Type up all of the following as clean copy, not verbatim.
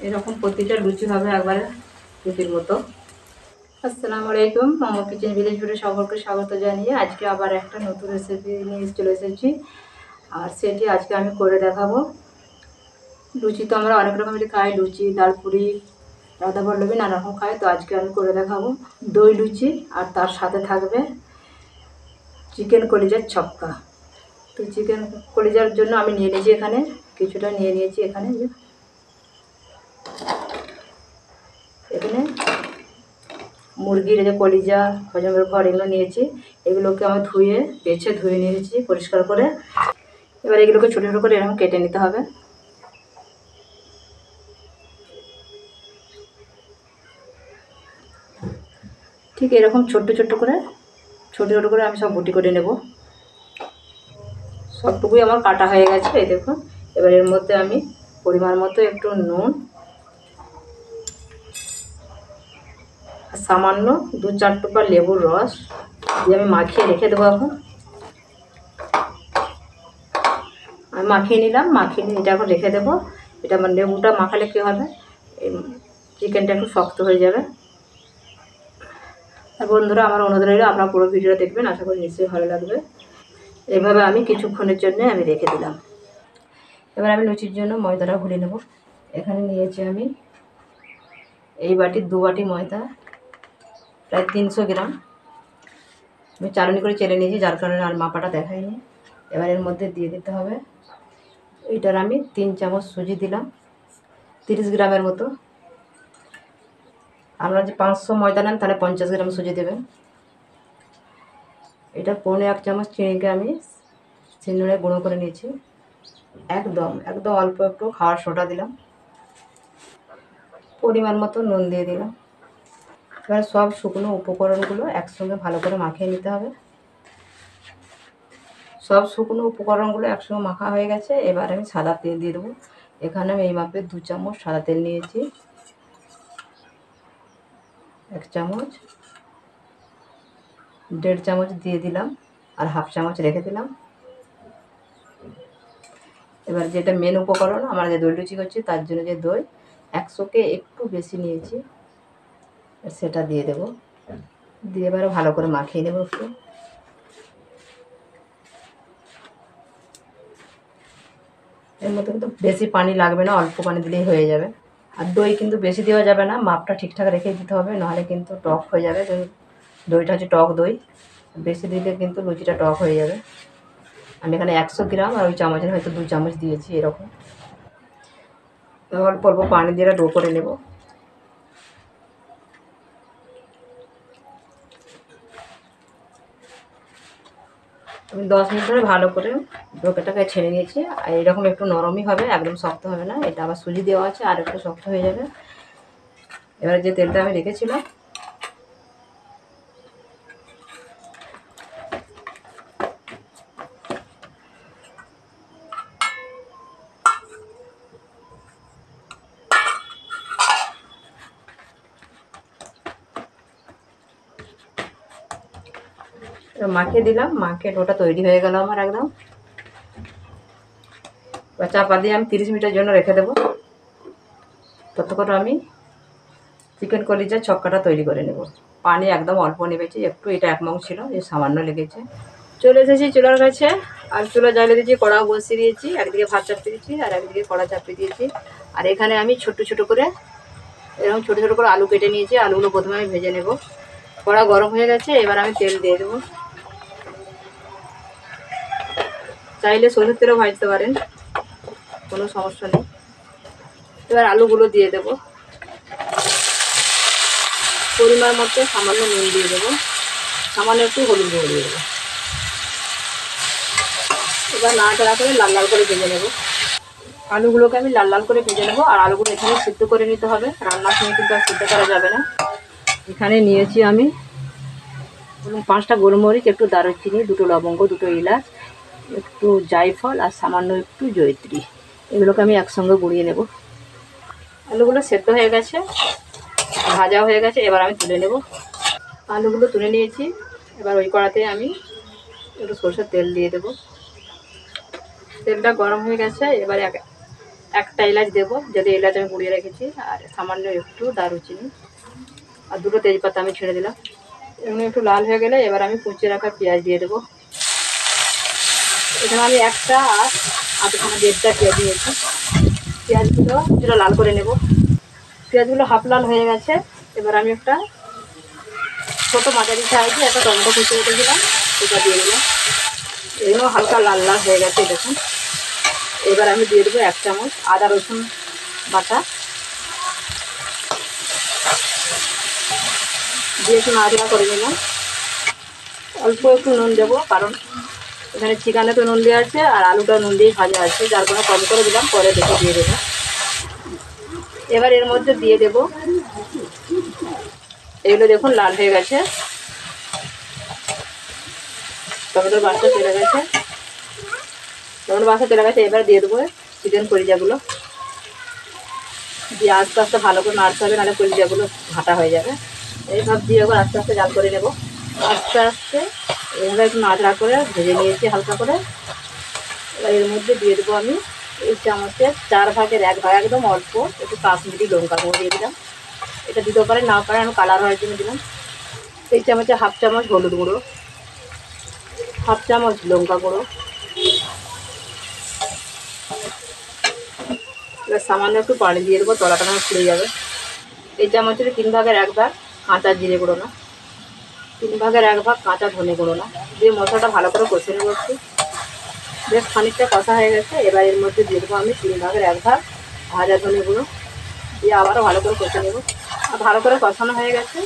এরকম প্রতিটা লুচি হবে একবারে রুটির মতো। আসসালামু আলাইকুম, মোমো কিচেন ভিলেজ ফুডে সকলকে স্বাগত জানিয়ে আজকে আবার একটা নতুন রেসিপি নিয়ে চলে এসেছি। আর সেটি আজকে আমি করে দেখাবো। লুচি তো আমরা অনেক রকমেরই খাই, লুচি, ডালপুরি, রাধা পল্লবী, নানা রকম খাই। তো আজকে আমি করে দেখাবো দই লুচি, আর তার সাথে থাকবে চিকেন কলিজার ছক্কা। তো চিকেন কলিজার জন্য আমি নিয়ে নিয়েছি এখানে কিছুটা, নিয়ে নিয়েছি এখানে মুরগির যে কলিজা, হজমের ঘর, এগুলো নিয়েছি। এগুলোকে আমি ধুয়ে নিয়েছি পরিষ্কার করে। এবার এগুলোকে ছোটো ছোটো করে এরকম কেটে নিতে হবে। ঠিক এরকম ছোট্ট ছোট্ট করে আমি সব বুটি করে নেব। সবটুকুই আমার কাটা হয়ে গেছে, এই দেখুন। এবার এর মধ্যে আমি পরিমাণ মতো একটু নুন আর সামান্য 2-4 টোপা লেবুর রস দিয়ে আমি মাখিয়ে রেখে দেবো। এখন আমি মাখিয়ে নিয়ে এটা এখন রেখে দেবো। এটা আমার লেবুটা মাখালে কী হবে, এই চিকেনটা একটু শক্ত হয়ে যাবে। আর বন্ধুরা, আমার অনুরোধ রইল আপনারা পুরো ভিডিওটা দেখবেন, আশা করি নিশ্চয়ই ভালো লাগবে। এভাবে আমি কিছুক্ষণের জন্য আমি রেখে দিলাম। এবার আমি লুচির জন্য ময়দাটা গুলে নেব। এখানে নিয়েছি আমি এই বাটির 2 বাটি ময়দা, প্রায় 300 গ্রাম। আমি চালনি করে চেলে নিয়েছি, যার কারণে আর মাপাটা দেখাইনি। এবার এর মধ্যে দিয়ে দিতে হবে, এইটার আমি 3 চামচ সুজি দিলাম, 30 গ্রামের মতো। আমরা যে 500 ময়দা নেন তাহলে 50 গ্রাম সুজি দেবেন। এটা 1.25 চামচ চিনিকে আমি শিলনোড়ায় গুঁড়ো করে নিয়েছি। একদম অল্প একটু খাওয়ার সোডা দিলাম, পরিমাণ মতো নুন দিয়ে দিলাম। এবার সব শুকনো উপকরণগুলো একসঙ্গে ভালো করে মাখিয়ে নিতে হবে। সব শুকনো উপকরণগুলো একসঙ্গে মাখা হয়ে গেছে। এবার আমি সাদা তেল দিয়ে দেবো। এখানে আমি এই মাপে 2 চামচ সাদা তেল নিয়েছি। 1 চামচ, 1.5 চামচ দিয়ে দিলাম, আর 1/2 চামচ রেখে দিলাম। এবার যেটা মেন উপকরণ, আমরা যে দই লুচি করছি তার জন্য যে দই 100কে একটু বেশি নিয়েছি, সেটা দিয়ে দেব। দিয়ে এবারে ভালো করে মাখিয়ে নেব একটু। এর মধ্যে কিন্তু বেশি পানি লাগবে না, অল্প পানি দিলেই হয়ে যাবে। আর দই কিন্তু বেশি দেওয়া যাবে না, মাপটা ঠিকঠাক রেখে দিতে হবে, নাহলে কিন্তু টক হয়ে যাবে। দইটা হচ্ছে টক দই, বেশি দিলে কিন্তু লুচিটা টক হয়ে যাবে। আমি এখানে 100 গ্রাম আর ওই চামচের হয়তো 2 চামচ দিয়েছি এরকম। অল্প অল্প পানি দিয়ে ডো করে নেব। আমি 10 মিনিট ধরে ভালো করে ডোটাকে ছেড়ে নিয়েছি। আর এরকম একটু নরমই হবে, একদম শক্ত হবে না। এটা আবার সুজি দেওয়া আছে, আর একটু শক্ত হয়ে যাবে। এবারে যে তেলটা আমি রেখেছিলাম, মাখিয়ে দিলাম। মাখিয়ে ডোটা তৈরি হয়ে গেল আমার একদম। এবার চাপা দিয়ে আমি 30 মিনিটের জন্য রেখে দেবো। ততক্ষণ আমি চিকেন কলিজার ছক্কাটা তৈরি করে নেব। পানি একদম অল্প নেবেছি, একটু, এটা 1 মাং ছিল, যে সামান্য লেগেছে। চলে এসেছি চুলার কাছে, আর চুলা জ্বালিয়ে দিয়েছি, কড়া বসিয়ে দিয়েছি। একদিকে ভাত চাপিয়ে দিয়েছি আর একদিকে কড়া চাপিয়ে দিয়েছি। আর এখানে আমি ছোট ছোট করে এরকম ছোট ছোট করে আলু কেটে নিয়েছি। আলুগুলো প্রথমে আমি ভেজে নেব। কড়া গরম হয়ে গেছে, এবার আমি তেল দিয়ে দেবো। চাইলে সরষের তেলও ভাজতে পারেন, কোনো সমস্যা নেই। এবার আলুগুলো দিয়ে দেব। পরিমাণ মতো সামান্য নুন দিয়ে দেবো, সামান্য একটু হলুদ গুঁড়ো দিয়ে দেবো। এবার নাড়াচাড়া করে লাল লাল করে ভেজে নেব। আলুগুলোকে আমি লাল লাল করে ভেজে নেবো। আর আলুগুলো এখানে সিদ্ধ করে নিতে হবে, রান্নার সময় কিন্তু আর সিদ্ধ করা যাবে না। এখানে নিয়েছি আমি 5টা গোলমরিচ, একটু দারুচিনি, 2টো লবঙ্গ, 2টো এলাচ, একটু জায়ফল আর সামান্য একটু জয়িত্রী। এগুলোকে আমি একসঙ্গে গুঁড়িয়ে নেব। আলুগুলো সেদ্ধ হয়ে গেছে, ভাজা হয়ে গেছে। এবার আমি তুলে নেব। আলুগুলো তুলে নিয়েছি। এবার ওই কড়াতে আমি একটু সরষের তেল দিয়ে দেবো। তেলটা গরম হয়ে গেছে। এবারে একটা এলাচ দেবো, যদি এলাচ আমি গুঁড়িয়ে রেখেছি, আর সামান্য একটু দারুচিনি, আর দুটো তেজপাতা আমি ছেড়ে দিলাম। এগুলো একটু লাল হয়ে গেলে এবার আমি কুচিয়ে রাখা পেঁয়াজ দিয়ে দেবো। এখানে আমি একটা আর আধখানা 1.5টা পেঁয়াজ দিয়েছি। পেঁয়াজগুলো কিছুটা লাল করে নেব। পেঁয়াজগুলো হাফ লাল হয়ে গেছে। এবার আমি একটা ছোটো মাঝারি সাইজে একটা টমেটো কুচিয়ে রেখেছিলাম, সেটা দিয়ে দিলাম। এগুলো হালকা লাল লাল হয়ে গেছে দেখুন। এবার আমি দিয়ে দেবো 1 চামচ আদা রসুন বাটা, দিয়ে একটু নাড়াচাড়া করে নিলাম। অল্প একটু নুন দেবো, কারণ এখানে চিকেনে তো নুন দেওয়া আছে আর আলুটা নুন দিয়েই ভাজা আছে, যার কোনো কম করে দিলাম, পরে দেখে দিয়ে দেবো। এবার এর মধ্যে দিয়ে দেবো, এগুলো দেখুন লাল হয়ে গেছে, টমেটোর বাসটা চলে গেছে, টমেটোর বাসটা চলে গেছে। এবার দিয়ে দেবো চিকেন কলিজাগুলো, দিয়ে আস্তে আস্তে ভালো করে নাড়তে হবে, নাহলে কলিজাগুলো ঘাটা হয়ে যাবে। এইভাবে দিয়ে এবার আস্তে আস্তে জাল করে নেব। আস্তে আস্তে এইভাবে একটু নাড়াচাড়া করে ভেজে নিয়েছি হালকা করে। এবার এর মধ্যে দিয়ে দেবো আমি এই চামচের 4 ভাগের 1 ভাগ, একদম অল্প একটু কাশ্মীরি লঙ্কা গুঁড়ো দিয়ে দিলাম। এটা দিতে পারে না পারে, আমি কালার হওয়ার জন্য দিলাম। এই চামচে হাফ চামচ হলুদ গুঁড়ো, হাফ চামচ লঙ্কা গুঁড়ো, এবার সামান্য একটু পানি দিয়ে দেবো, তলাটা না ফুলে যাবে। এই চামচের 3 ভাগের 1 ভাগ কাঁচা জিরে গুঁড়ো না, 3 ভাগের 1 ভাগ কাঁচা ধনে গুঁড়ো না, দিয়ে মশলাটা ভালো করে কষে নেবো একটু। বেশ খানিকটা কষা হয়ে গেছে। এবার এর মধ্যে দিয়ে দেবো আমি 3 ভাগের 1 ভাগ ভাজা ধনে গুঁড়ো, দিয়ে আবারও ভালো করে কষে নেবো। আর ভালো করে কষানো হয়ে গেছে।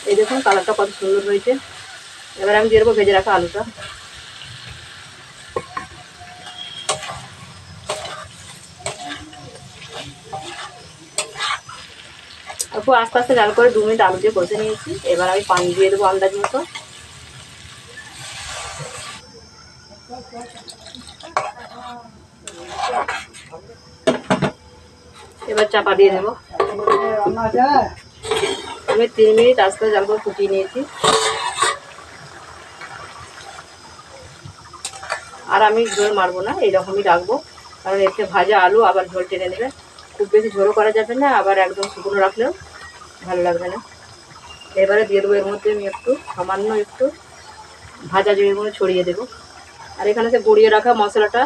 এই দেখুন কালারটা কত সুন্দর হয়েছে। এবার আমি দিয়ে দেবো ভেজে রাখা আলুটা। খুব আস্তে আস্তে জাল করে 2 মিনিট আলু দিয়ে কষে নিয়েছি। এবার আমি পানি দিয়ে দেবো আন্দাজ মতো। এবার চাপা দিয়ে দেবো। আমি 3 মিনিট আস্তে জাল করে ফুটিয়ে নিয়েছি। আর আমি ঝোল মারবো না, এইরকমই রাখবো, কারণ এতে ভাজা আলু আবার ঝোল টেনে নেবে। খুব বেশি ঝোলও করা যাবে না, আবার একদম শুকনো রাখলেও ভালো লাগবে না। এবারে দিয়ে দেবো এর মধ্যে আমি একটু সামান্য একটু ভাজা জিরেগুলো ছড়িয়ে দেবো। আর এখানে সে গুঁড়িয়ে রাখা মশলাটা,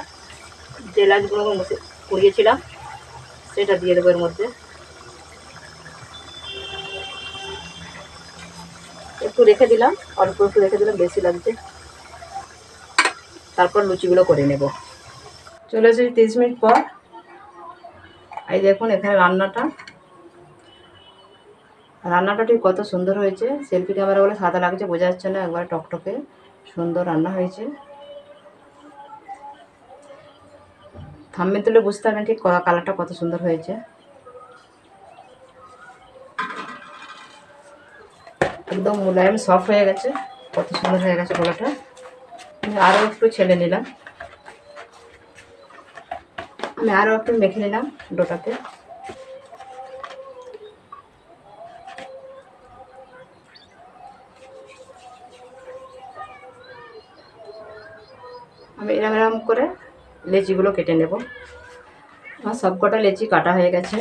যে এলাচগুলো কুড়িয়েছিলাম, সেটা দিয়ে দেবো এর মধ্যে। একটু রেখে দিলাম, অল্প একটু রেখে দিলাম, বেশি লাগছে। তারপর লুচিগুলো করে নেব। চলে এসেছি 30 মিনিট পর। এই দেখুন এখানে রান্নাটা ঠিক কত সুন্দর হয়েছে। সেলফি ক্যামেরা বলে সাদা লাগছে, বোঝা যাচ্ছে না, একবার টকটকে সুন্দর রান্না হয়েছে। থাম্বনেল তুলে বুঝতে পারবেন ঠিক কালারটা কত সুন্দর হয়েছে। একদম মুলায়ম সফট হয়ে গেছে, কত সুন্দর হয়ে গেছে পোলাটা। আমি আরও একটু ছেলে নিলাম, আমি আরও একটু মেখে নিলাম ডোটাতে। আমি এরম এরম করে লেচিগুলো কেটে নেব। আমার সবকটা লেচি কাটা হয়ে গেছে।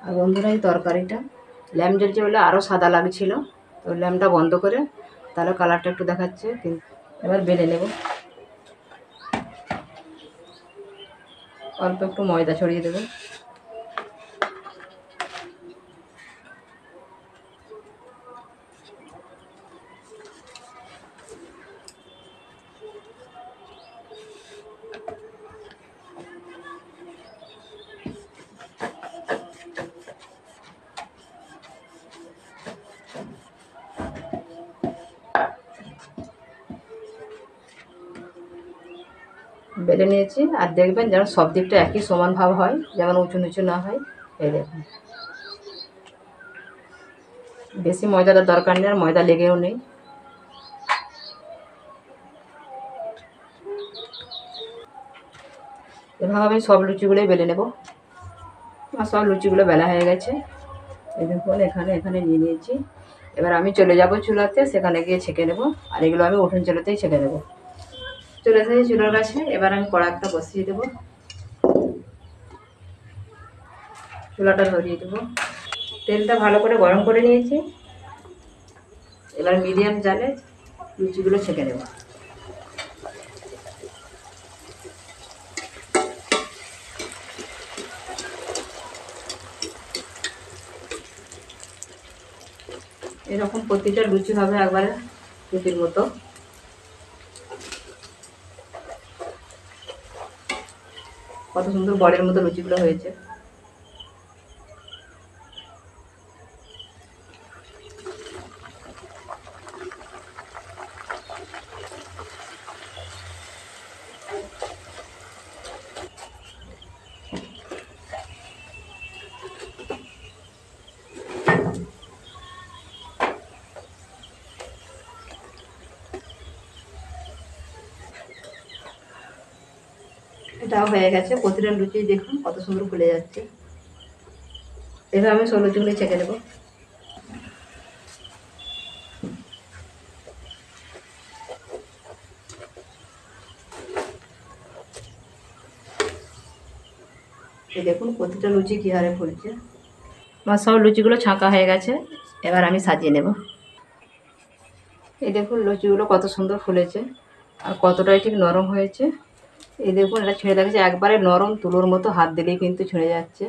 আর বন্ধুরা এই তরকারিটা ল্যাম্প জ্বলছে বলে আরও সাদা লাগছিল, তো ল্যাম্পটা বন্ধ করে তাহলে কালারটা একটু দেখাচ্ছে। কিন্তু এবার বেলে নেব। অল্প একটু ময়দা ছড়িয়ে দেবো। বেলে নিয়েছি। আর দেখবেন যেন সব দিকটা একই সমান ভাব হয়, যেমন উঁচু নিচু না হয়। এই দেখুন, বেশি ময়দাটার দরকার নেই, আর ময়দা লেগেও নেই। এভাবে আমি সব লুচিগুলোই বেলে নেব। আর সব লুচিগুলো বেলা হয়ে গেছে। এই দেখুন এখানে নিয়ে নিয়েছি। এবার আমি চলে যাব চুলাতে, সেখানে গিয়ে ছেঁকে নেব। আর এগুলো আমি উঠোন চুলাতেই ছেঁকে নেব। চলে এসেছি চুলার কাছে। এবার আমি কড়া একটা বসিয়ে দেবো। চুলাটা ধরিয়ে দেবো। তেলটা ভালো করে গরম করে নিয়েছি। এবার মিডিয়াম জালে লুচিগুলো ছেঁকে নেব। এরকম প্রতিটা লুচি হবে একবারে রুটির মতো। কত সুন্দর বলের মতো লুচিগুলো হয়েছে। এটাও হয়ে গেছে। প্রতিটা লুচি দেখুন কত সুন্দর ফুলে যাচ্ছে। এবার আমি সব লুচিগুলো ছেঁকে দেবো। এই দেখুন প্রতিটা লুচি কী হারে ফুলছে। আমার সব লুচিগুলো ছাঁকা হয়ে গেছে। এবার আমি সাজিয়ে নেব। এই দেখুন লুচিগুলো কত সুন্দর ফুলেছে আর কতটাই ঠিক নরম হয়েছে। এই দেখুন এটা ছেড়ে দেখেছে একবারে নরম, তুলোর মতো, হাত দিলেই কিন্তু ছেড়ে যাচ্ছে।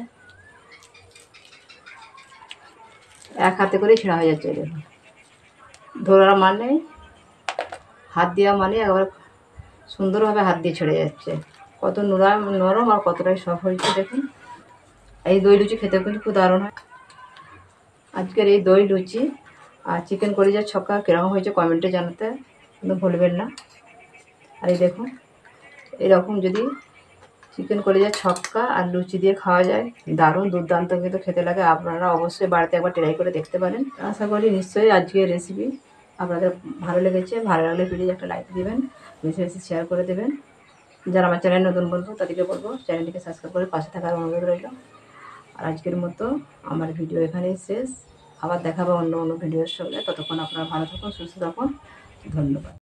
এক হাতে করেই ছেঁড়া হয়ে যাচ্ছে। দেখুন ধরা মানে, হাত দেওয়া মানে একবার সুন্দরভাবে হাত দিয়ে ছেড়ে যাচ্ছে। কত নরম আর কতটাই সফট হয়েছে দেখুন। এই দই লুচি খেতে কিন্তু খুব দারুণ হয়। আজকের এই দই লুচি আর চিকেন কলিজার ছক্কা কীরকম হয়েছে কমেন্টে জানাতে কিন্তু ভুলবেন না। আর এই দেখুন এরকম যদি চিকেন কলিজার ছক্কা আর লুচি দিয়ে খাওয়া যায়, দারুণ দুর্দান্ত কিন্তু খেতে লাগে। আপনারা অবশ্যই বাড়িতে একবার ট্রাই করে দেখতে পারেন। আশা করি নিশ্চয়ই আজকের রেসিপি আপনাদের ভালো লেগেছে। ভালো লাগলে প্লিজ একটা লাইক দেবেন, বেশি বেশি শেয়ার করে দেবেন। যারা আমার চ্যানেল নতুন বন্ধু তাদেরকে বলবো চ্যানেলটিকে সাবস্ক্রাইব করে পাশে থাকার অনুরোধ রইল। আর আজকের মতো আমার ভিডিও এখানেই শেষ। আবার দেখাবো অন্য অন্য ভিডিওর সঙ্গে। ততক্ষণ আপনারা ভালো থাকুন, সুস্থ থাকুন। ধন্যবাদ।